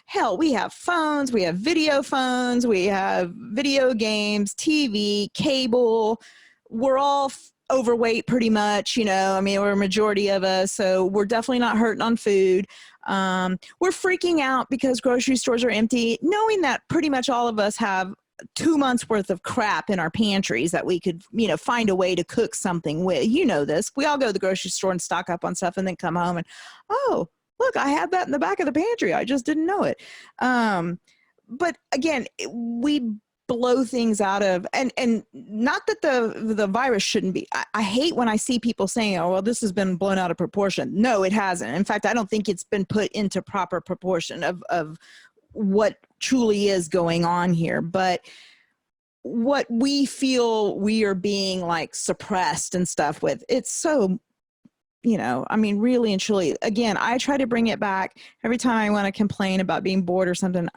hell, we have phones, we have video phones, we have video games, TV, cable. We're all overweight pretty much, we're a majority of us. So we're definitely not hurting on food. We're freaking out because grocery stores are empty, knowing that pretty much all of us have 2 months worth of crap in our pantries that we could, find a way to cook something with. This. We all go to the grocery store and stock up on stuff, and then come home and, oh, look, I had that in the back of the pantry. I just didn't know it. But again, we blow things out of, and not that the virus shouldn't be. I hate when I see people saying, oh, well, this has been blown out of proportion. No, it hasn't. In fact, I don't think it's been put into proper proportion of what truly is going on here. But what we feel we are being suppressed and stuff with, it's so, really and truly, again, I try to bring it back every time I want to complain about being bored or something.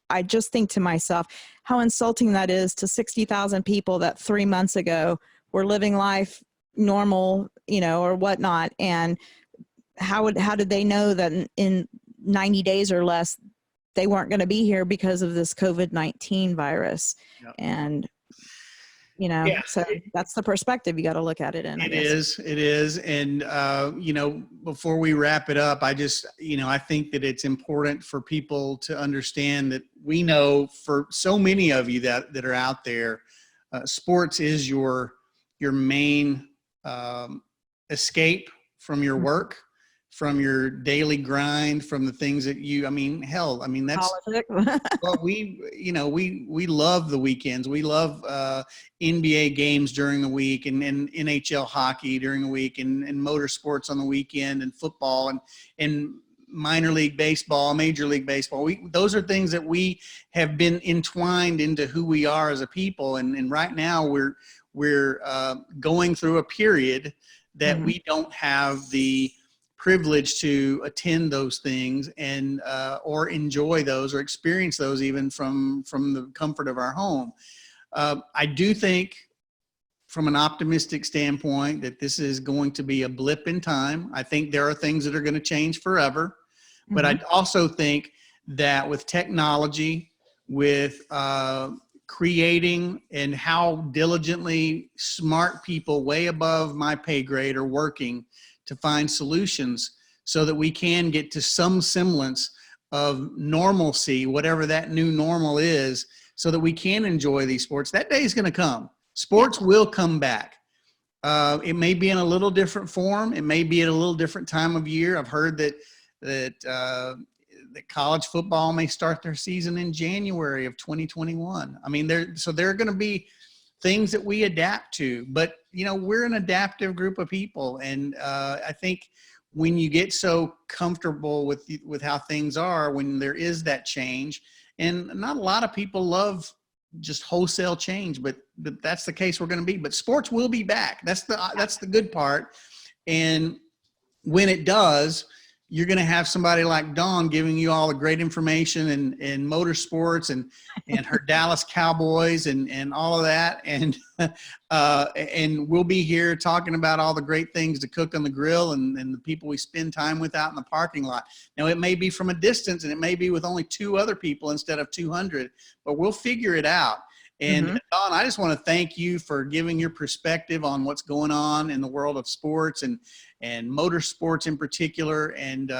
I just think to myself how insulting that is to 60,000 people that 3 months ago were living life normal, or whatnot. And how did they know that in 90 days or less, they weren't going to be here because of this COVID-19 virus? Yep. And, so that's the perspective you got to look at it in. It is. And, before we wrap it up, I just, I think that it's important for people to understand that we know for so many of you that are out there, sports is your main escape from your work, from your daily grind, from the things that you, I mean, hell, I mean, that's what we love the weekends. We love NBA games during the week, and NHL hockey during the week, and motorsports on the weekend, and football, and minor league baseball, major league baseball. Those are things that we have been entwined into who we are as a people. And right now we're going through a period that we don't have the privilege to attend those things and or enjoy those or experience those even from the comfort of our home. I do think from an optimistic standpoint that this is going to be a blip in time. I think there are things that are going to change forever, but I also think that with technology, with creating and how diligently smart people way above my pay grade are working to find solutions so that we can get to some semblance of normalcy, whatever that new normal is, so that we can enjoy these sports. That day is going to come. Sports will come back. It may be in a little different form. It may be at a little different time of year. I've heard that college football may start their season in January of 2021. I mean, there are going to be things that we adapt to, but we're an adaptive group of people. And I think when you get so comfortable with how things are, when there is that change, and not a lot of people love just wholesale change, but that's the case we're going to be. But sports will be back. That's the good part. And when it does, you're going to have somebody like Dawn giving you all the great information and motorsports and her Dallas Cowboys and all of that. And we'll be here talking about all the great things to cook on the grill and the people we spend time with out in the parking lot. Now, it may be from a distance, and it may be with only 2 other people instead of 200, but we'll figure it out. And Dawn, I just want to thank you for giving your perspective on what's going on in the world of sports and motorsports in particular, and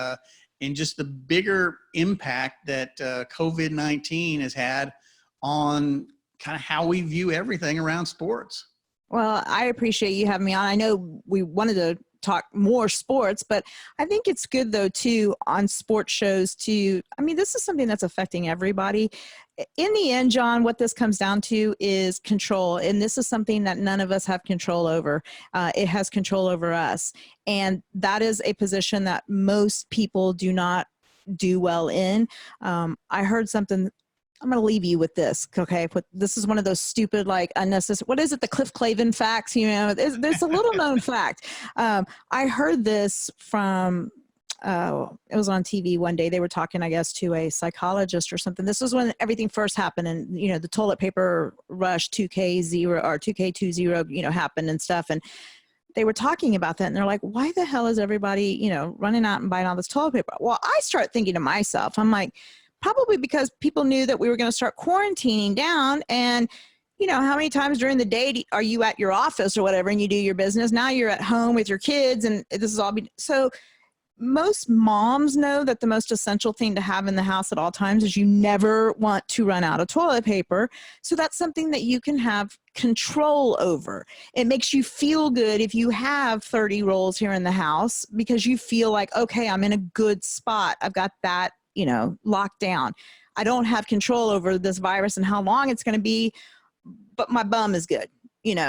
just the bigger impact that COVID-19 has had on kind of how we view everything around sports. Well, I appreciate you having me on. I know we wanted to talk more sports, but I think it's good though too on sports shows this is something that's affecting everybody. In the end, John, what this comes down to is control. And this is something that none of us have control over. It has control over us. And that is a position that most people do not do well in. I heard something. I'm going to leave you with this, okay? This is one of those stupid, like, unnecessary, what is it, the Cliff Clavin facts? There's a little known fact. I heard this from, it was on TV one day. They were talking, I guess, to a psychologist or something. This was when everything first happened, and, the toilet paper rush 2K0 or 2K20, happened and stuff. And they were talking about that, and they're like, why the hell is everybody, running out and buying all this toilet paper? Well, I start thinking to myself, I'm like, probably because people knew that we were going to start quarantining down. And, how many times during the day are you at your office or whatever and you do your business? Now you're at home with your kids, and this is all. So most moms know that the most essential thing to have in the house at all times is you never want to run out of toilet paper. So that's something that you can have control over. It makes you feel good if you have 30 rolls here in the house, because you feel like, okay, I'm in a good spot. I've got that locked down. I don't have control over this virus and how long it's going to be, but my bum is good,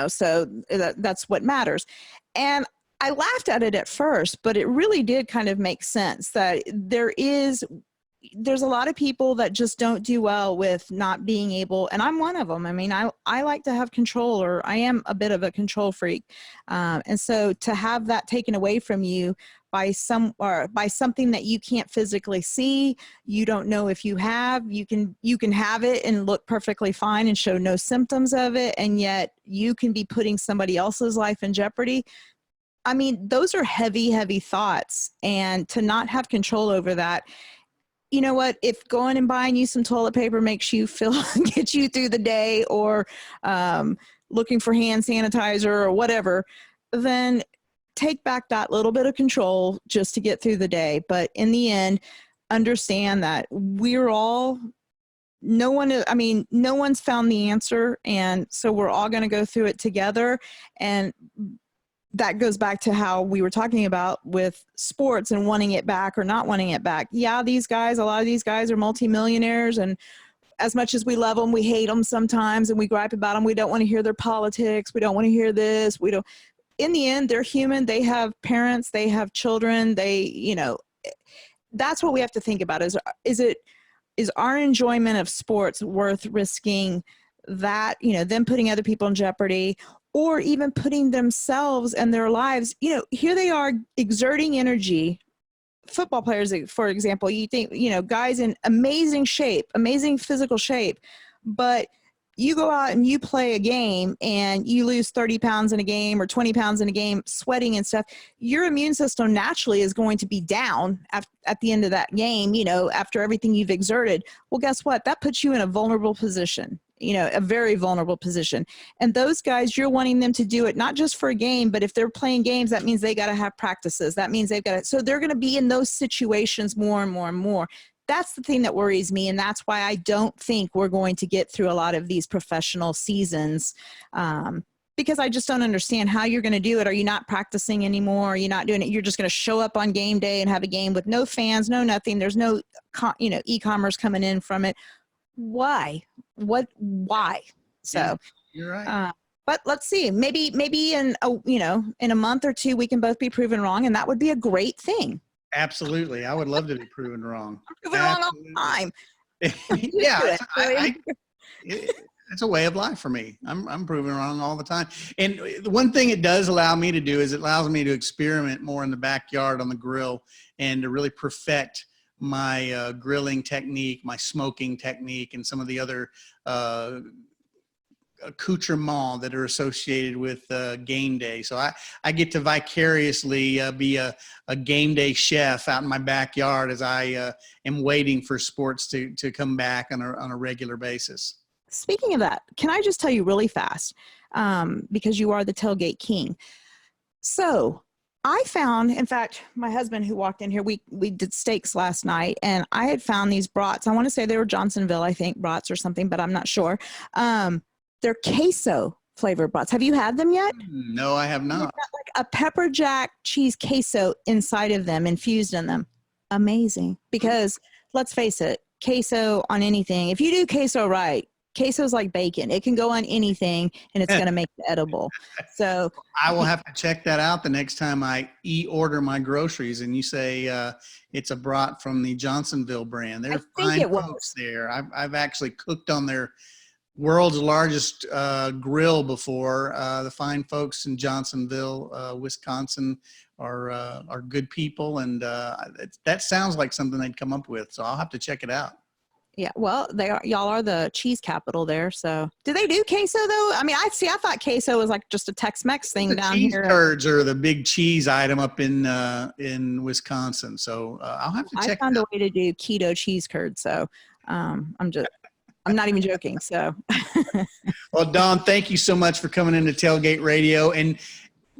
so that's what matters. And I laughed at it at first, but it really did kind of make sense that there's a lot of people that just don't do well with not being able, and I'm one of them. I mean, I like to have control, or I am a bit of a control freak. And so to have that taken away from you by something that you can't physically see, you don't know if you have, you can have it and look perfectly fine and show no symptoms of it, and yet you can be putting somebody else's life in jeopardy. I mean, those are heavy, heavy thoughts, and to not have control over that. You know what? If going and buying you some toilet paper makes you get you through the day, or looking for hand sanitizer or whatever, then take back that little bit of control just to get through the day. But in the end, understand that no one's found the answer. And so we're all going to go through it together. And that goes back to how we were talking about with sports and wanting it back or not wanting it back. Yeah, a lot of these guys are multimillionaires, and as much as we love them, we hate them sometimes, and we gripe about them. We don't want to hear their politics. We don't want to hear this. We don't. In the end, they're human. They have parents. They have children. That's what we have to think about. Is our enjoyment of sports worth risking that, them putting other people in jeopardy, or even putting themselves and their lives, here they are exerting energy. Football players, for example, you think, guys in amazing shape, amazing physical shape, but you go out and you play a game and you lose 30 pounds in a game or 20 pounds in a game, sweating and stuff. Your immune system naturally is going to be down at the end of that game, after everything you've exerted. Well, guess what? That puts you in a vulnerable position, a very vulnerable position. And those guys, you're wanting them to do it, not just for a game, but if they're playing games, that means they got to have practices. That means so they're going to be in those situations more and more and more. That's the thing that worries me, and that's why I don't think we're going to get through a lot of these professional seasons, because I just don't understand how you're going to do it. Are you not practicing anymore? Are you not doing it? You're just going to show up on game day and have a game with no fans, no nothing. There's no, e-commerce coming in from it. Why? Why? So Yeah, you're right. But let's see. Maybe in a month or two we can both be proven wrong, and that would be a great thing. Absolutely. I would love to be proven wrong. Proven wrong all the time. Yeah. It's a way of life for me. I'm proven wrong all the time. And the one thing it does allow me to do is it allows me to experiment more in the backyard on the grill and to really perfect my grilling technique, my smoking technique, and some of the other accoutrements that are associated with game day. So I get to vicariously be a game day chef out in my backyard as I am waiting for sports to come back on a regular basis. Speaking of that, can I just tell you really fast, because you are the tailgate king. So I found, in fact, my husband who walked in here, we did steaks last night, and I had found these brats. I want to say they were Johnsonville, I think, brats or something, but I'm not sure. They're queso flavored brats. Have you had them yet? No, I have not. They've got like a pepper jack cheese queso inside of them, infused in them. Amazing. Because let's face it, queso on anything. If you do queso right, queso is like bacon. It can go on anything, and it's going to make it edible. So I will have to check that out the next time I order my groceries, and you say it's a brat from the Johnsonville brand. They're fine folks there. I've actually cooked on their world's largest grill before. The fine folks in Johnsonville, Wisconsin are good people, and that sounds like something they'd come up with. So I'll have to check it out. Yeah, well, y'all are the cheese capital there. So, do they do queso though? I mean, I thought queso was like just a Tex-Mex thing down here. Cheese curds are the big cheese item up in Wisconsin. So I'll have to check. I found a way to do keto cheese curds. So I'm not even joking. So, well, Dawn, thank you so much for coming into Tailgate Radio, and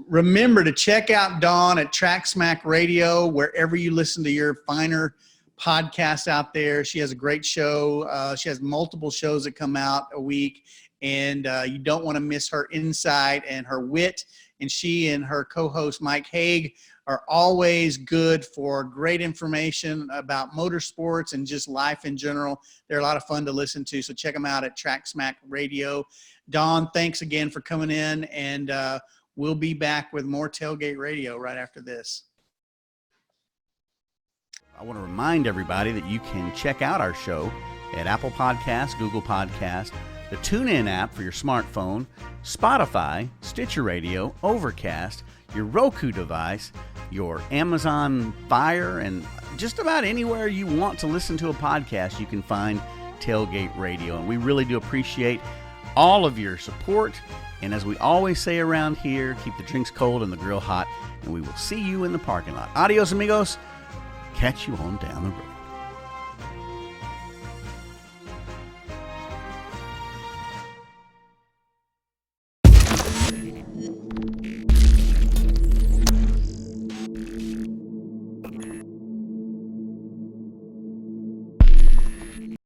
remember to check out Dawn at TrackSmack Radio wherever you listen to your finer podcasts out there. She has a great show. She has multiple shows that come out a week, and you don't want to miss her insight and her wit. And she and her co-host Mike Haig are always good for great information about motorsports and just life in general. They're a lot of fun to listen to, so check them out at TrackSmack Radio. Dawn, thanks again for coming in, and we'll be back with more Tailgate Radio right after this. I want to remind everybody that you can check out our show at Apple Podcasts, Google Podcasts, the TuneIn app for your smartphone, Spotify, Stitcher Radio, Overcast, your Roku device, your Amazon Fire, and just about anywhere you want to listen to a podcast, you can find Tailgate Radio. And we really do appreciate all of your support. And as we always say around here, keep the drinks cold and the grill hot, and we will see you in the parking lot. Adios, amigos. Catch you on down the road.